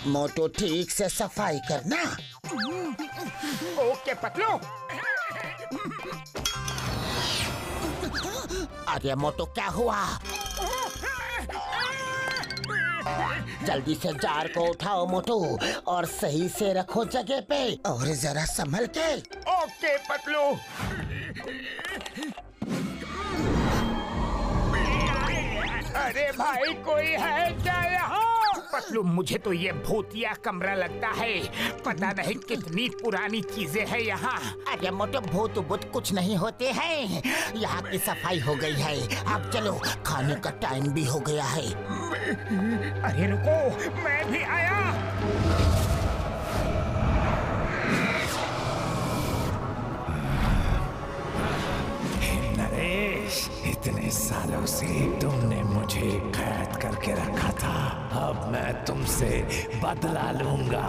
मोटू ठीक से सफाई करना। ओके पतलू। अरे मोटू क्या हुआ? जल्दी से जार को उठाओ मोटू और सही से रखो जगह पे और जरा संभल के। ओके पतलू। अरे भाई कोई है क्या यहाँ? पतलू मुझे तो ये भूतिया कमरा लगता है, पता नहीं कितनी पुरानी चीजें हैं यहाँ। अरे मोटे भूत बुत कुछ नहीं होते हैं, यहाँ की सफाई हो गई है। अब चलो खाने का टाइम भी हो गया है। अरे रुको, मैं भी आया। नरेश, इतने सालों से तुमने मुझे कैद करके रखा था, अब मैं तुमसे बदला लूंगा।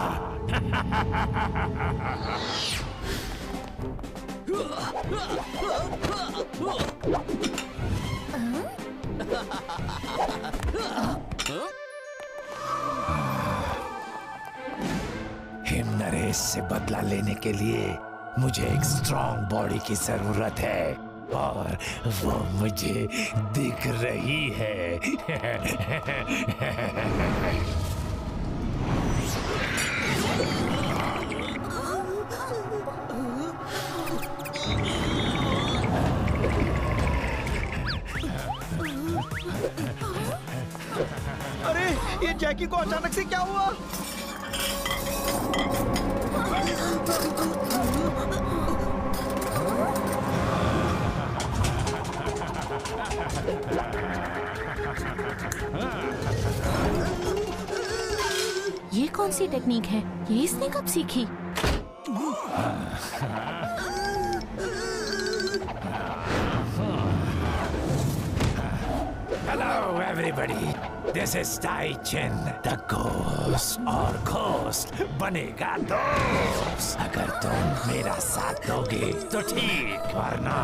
हिम नरेश से बदला लेने के लिए मुझे एक स्ट्रॉन्ग बॉडी की जरूरत है और वो मुझे दिख रही है। अरे ये जैकी को अचानक से क्या हुआ? ये कौन सी टेक्निक है? ये इसने कब सीखी? Hello everybody, this is Tai Chin, the ghost और घोस्ट बनेगा दोस्त। अगर तुम मेरा साथ दोगे तो ठीक, वरना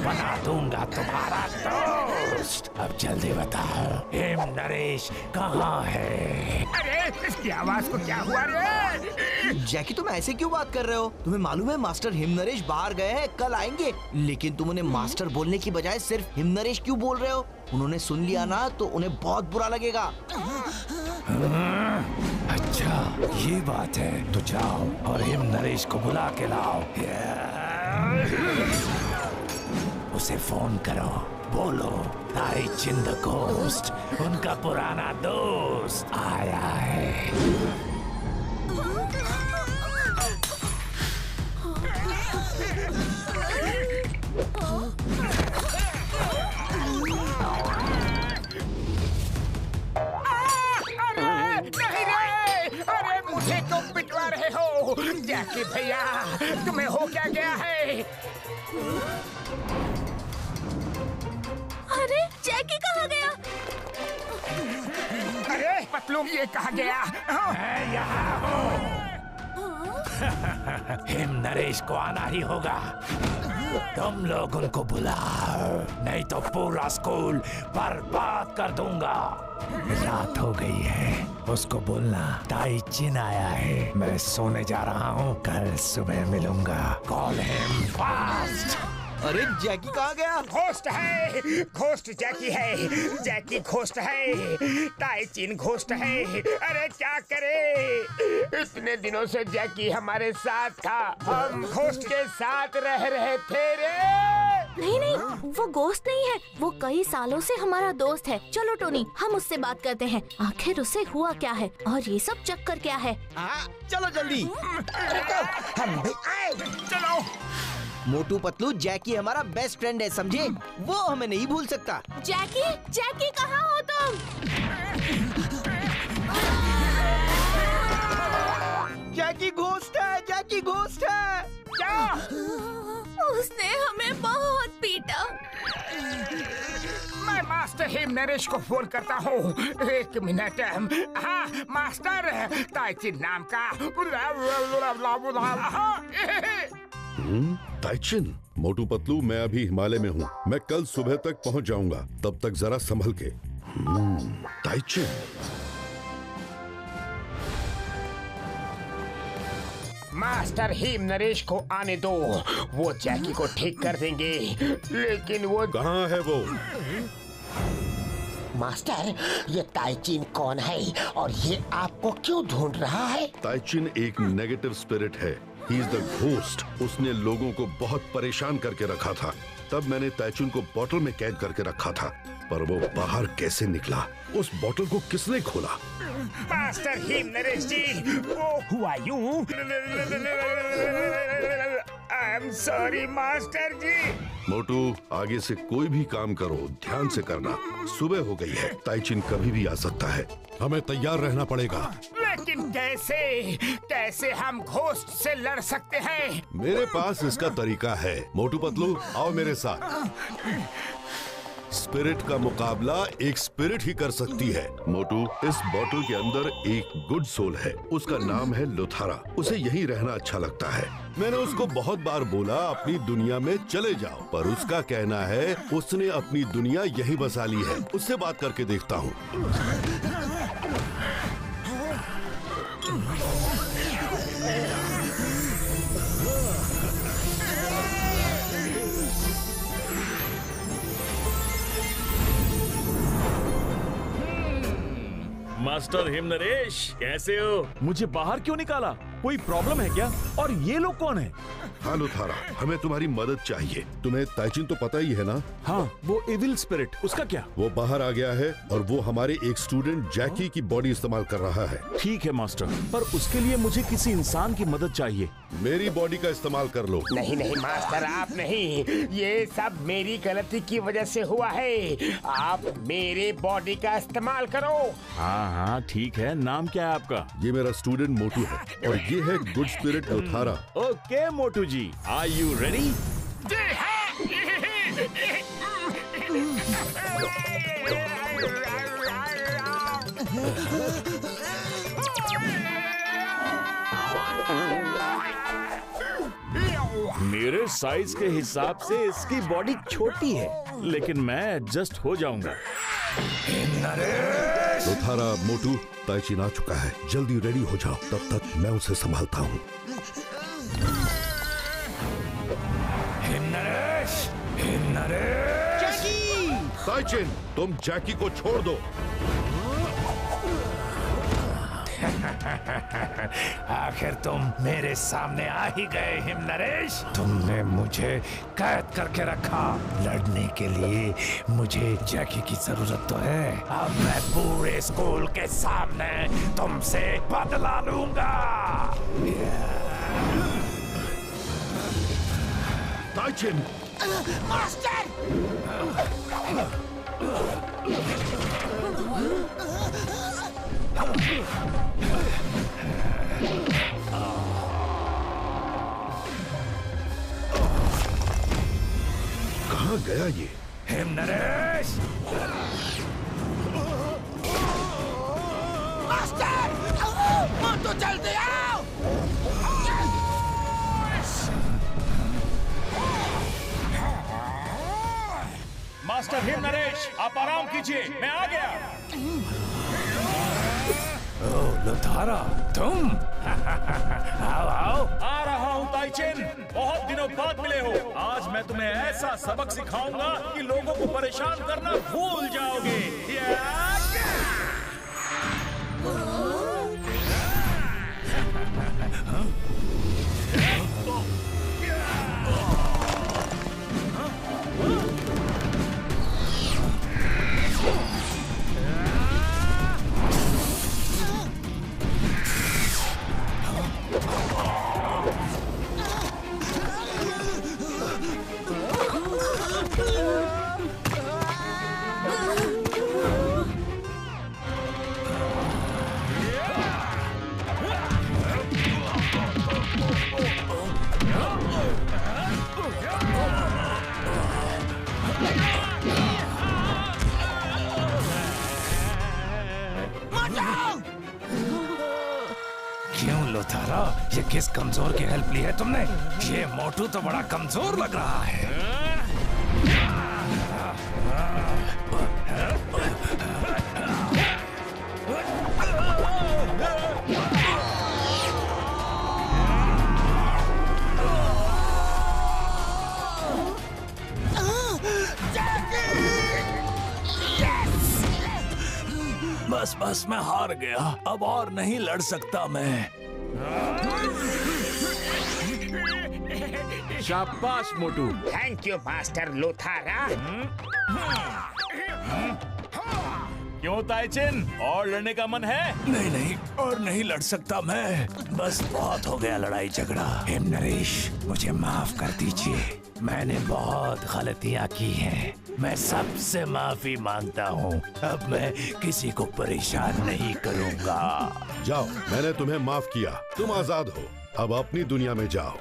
बना दूंगा तुम्हारा दोस्त। अब जल्दी बताओ, हिम नरेश कहाँ है? अरे इसकी आवाज को क्या हुआ रे? जैकी तुम ऐसे क्यों बात कर रहे हो? तुम्हें मालूम है मास्टर हिम नरेश बाहर गए हैं, कल आएंगे। लेकिन तुम उन्हें मास्टर बोलने की बजाय सिर्फ हिम नरेश क्यों बोल रहे हो? उन्होंने सुन लिया ना तो उन्हें बहुत बुरा लगेगा। अच्छा ये बात है, तो जाओ और हिम नरेश को बुला के लाओ। उसे फोन करो, बोलो ताई चिन द घोस्ट, उनका पुराना दोस्त आया है। पिटवा रहे हो जैकी भैया, तुम्हें हो क्या गया है? अरे जैकी कहाँ गया? अरे पतलू ये कहाँ गया? मैं यहाँ हूँ। हिम नरेश को आना ही होगा। तुम लोग उनको बुलाओ, नहीं तो पूरा स्कूल बर्बाद कर दूंगा। रात हो गई है, उसको बोलना ताई चिन आया है, मैं सोने जा रहा हूँ, कल सुबह मिलूंगा। Call him fast. अरे जैकी कहाँ गया? घोस्ट है, घोस्ट जैकी है, जैकी घोस्ट है, ताई चिन घोस्ट है। अरे क्या करे, इतने दिनों से जैकी हमारे साथ था, हम घोस्ट के साथ रह रहे थे रे। नहीं नहीं, वो घोस्ट नहीं है, वो कई सालों से हमारा दोस्त है। चलो टोनी, हम उससे बात करते हैं, आखिर उसे हुआ क्या है और ये सब चक्कर क्या है। चलो जल्दी। हम भी आए। चलो। मोटू पतलू, जैकी हमारा बेस्ट फ्रेंड है, समझे? वो हमें नहीं भूल सकता। जैकी, जैकी कहाँ हो तुम? जैकी घोस्ट है, जैकी घोस्ट है। क्या? उसने हमें बहुत पीटा। मैं मास्टर हिम नरेश को फोन करता हूँ, एक मिनट। हाँ मास्टर, ताई चिन नाम का। ताइचिन, मोटू पतलू, मैं अभी हिमालय में हूँ, मैं कल सुबह तक पहुँच जाऊंगा, तब तक जरा संभल के। ताइचिन। मास्टर हिम नरेश को आने दो, वो जैकी को ठीक कर देंगे। लेकिन वो कहाँ है वो? मास्टर, ये ताइचिन कौन है और ये आपको क्यों ढूंढ रहा है? ताइचिन एक नेगेटिव स्पिरिट है। He is the ghost. उसने लोगों को बहुत परेशान करके रखा था। तब मैंने ताइचिन को बोतल में कैद करके रखा था, पर वो बाहर कैसे निकला? उस बोतल को किसने खोला? मास्टर हिम नरेश जी, वो हुआ यूं। आई एम सॉरी मास्टर जी। मोटू, आगे से कोई भी काम करो ध्यान से करना। सुबह हो गई है, ताइचिन कभी भी आ सकता है। हमें तैयार रहना पड़ेगा। लेकिन कैसे कैसे हम घोस्ट से लड़ सकते हैं? मेरे पास इसका तरीका है। मोटू पतलू, आओ मेरे साथ। स्पिरिट का मुकाबला एक स्पिरिट ही कर सकती है। मोटू, इस बोतल के अंदर एक गुड सोल है। उसका नाम है लुथारा। उसे यहीं रहना अच्छा लगता है। मैंने उसको बहुत बार बोला अपनी दुनिया में चले जाओ, पर उसका कहना है उसने अपनी दुनिया यहीं बसा ली है। उससे बात करके देखता हूँ। मास्टर हिम नरेश, कैसे हो? मुझे बाहर क्यों निकाला? कोई प्रॉब्लम है क्या? और ये लोग कौन है? हाँ लुथारा, हमें तुम्हारी मदद चाहिए। तुम्हें ताइचिन तो पता ही है ना? हाँ, वो इविल स्पिरिट, उसका क्या? वो बाहर आ गया है और वो हमारे एक स्टूडेंट जैकी की बॉडी इस्तेमाल कर रहा है। ठीक है मास्टर, पर उसके लिए मुझे किसी इंसान की मदद चाहिए। मेरी बॉडी का इस्तेमाल कर लो। नहीं नहीं मास्टर, आप नहीं। ये सब मेरी गलती की वजह से हुआ है। आप मेरे बॉडी का इस्तेमाल करो। हाँ हाँ ठीक है। नाम क्या है आपका? ये मेरा स्टूडेंट मोटू है और ये है गुड स्पिरिट लुथारा। Okay Motu ji, are you ready? मेरे साइज के हिसाब से इसकी बॉडी छोटी है, लेकिन मैं एडजस्ट हो जाऊंगा। लुथारा, मोटू, ताइचिन आ चुका है। जल्दी रेडी हो जाओ, तब तक मैं उसे संभालता हूँ। ताइचिन, तुम जैकी को छोड़ दो। आखिर तुम मेरे सामने आ ही गए हिम नरेश। तुमने मुझे कैद करके रखा। लड़ने के लिए मुझे जैकी की जरूरत तो है। अब मैं पूरे स्कूल के सामने तुमसे बदला लूंगा। ताइचिन, मास्टर! कहाँ गया ये? हिम नरेश! मास्टर! मोटू जल्दी आओ! मास्टर हिम नरेश, आप आराम कीजिए, मैं आ गया। ओ लुथारा, तुम? आओ आओ। आ रहा हूँ ताइचिन, बहुत दिनों बाद मिले हो। आज मैं तुम्हें ऐसा सबक सिखाऊंगा कि लोगों को परेशान करना भूल जाओगे। क्यों लुथारा, ये किस कमजोर की हेल्प ली है तुमने? ये मोटू तो बड़ा कमजोर लग रहा है। बस मैं हार गया, अब और नहीं लड़ सकता मैं। शाबाश मोटू। थैंक यू मास्टर लोथारा। क्यों ताइचिन, और लड़ने का मन है? नहीं नहीं, और नहीं लड़ सकता मैं, बस बहुत हो गया लड़ाई झगड़ा। हिमनरेश, मुझे माफ कर दीजिए, मैंने बहुत गलतियां की हैं। मैं सबसे माफी मांगता हूँ। अब मैं किसी को परेशान नहीं करूँगा। जाओ, मैंने तुम्हें माफ किया, तुम आजाद हो। अब अपनी दुनिया में जाओ।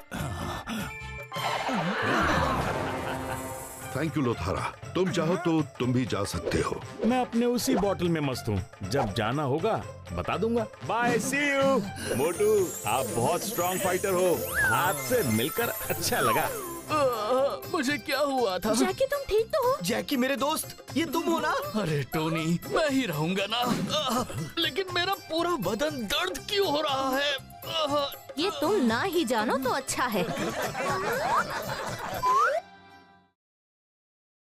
थैंक यू लोथारा, तुम चाहो तो तुम भी जा सकते हो। मैं अपने उसी बॉटल में मस्त हूँ, जब जाना होगा बता दूंगा। Bye, C you. मोटू, आप बहुत स्ट्रॉन्ग फाइटर हो, आपसे मिलकर अच्छा लगा। मुझे क्या हुआ था? जैकी तुम ठीक तो हो? जैकी मेरे दोस्त, ये तुम हो ना? अरे टोनी, मैं ही रहूंगा ना। लेकिन मेरा पूरा बदन दर्द क्यों हो रहा है? ये तुम ना ही जानो तो अच्छा है।